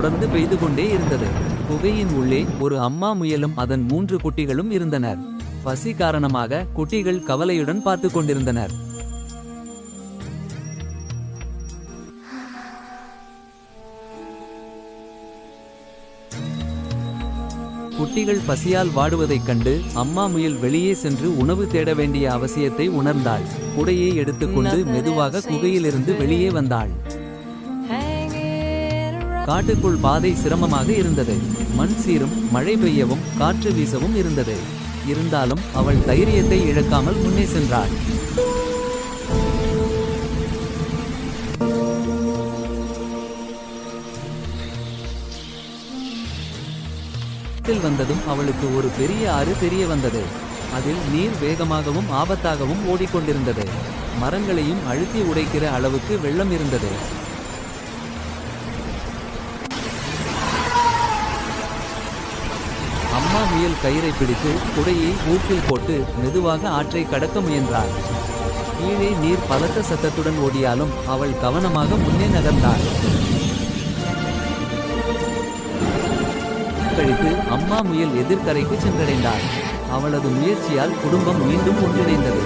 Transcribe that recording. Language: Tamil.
தொடர்ந்து பெய்து கொண்டே இருந்தது. குகையின் உள்ளே ஒரு அம்மா முயலும் அதன் 3 குட்டிகளும் இருந்தனர். பசி காரணமாக குட்டிகள் கவலையுடன் பார்த்து கொண்டிருந்தனர். குட்டிகள் பசியால் வாடுவதைக் கண்டு அம்மா முயல் வெளியே சென்று உணவு தேட வேண்டிய அவசியத்தை உணர்ந்தாள். குடையை எடுத்துக்கொண்டு மெதுவாக குகையிலிருந்து வெளியே வந்தாள். காட்டுக்குள் பாதை சிரமமாக இருந்தது. மண் சீரும் மழை பெய்யவும் காற்று வீசவும் இருந்தது. இருந்தாலும் அவள் தைரியத்தை இழக்காமல் முன்னே சென்றாள். வந்ததும் அவளுக்கு ஒரு பெரிய ஆறு தெரிய வந்தது. அதில் நீர் வேகமாகவும் ஆபத்தாகவும் ஓடிக்கொண்டிருந்தது. மரங்களையும் அழுத்தி உடைக்கிற அளவுக்கு வெள்ளம் இருந்தது. அம்மா முயல் கயிறை பிடித்து குடையை ஊக்கில் போட்டு மெதுவாக ஆற்றை கடக்க முயன்றாள். கீழே நீர் பலத்த சத்தத்துடன் ஓடியாலும் அவள் கவனமாக முன்னே நகர்ந்தாள். கழித்து அம்மா முயல் எதிர்கரைக்கு சென்றடைந்தாள். அவளது முயற்சியால் குடும்பம் மீண்டும் ஒன்றிணைந்தது.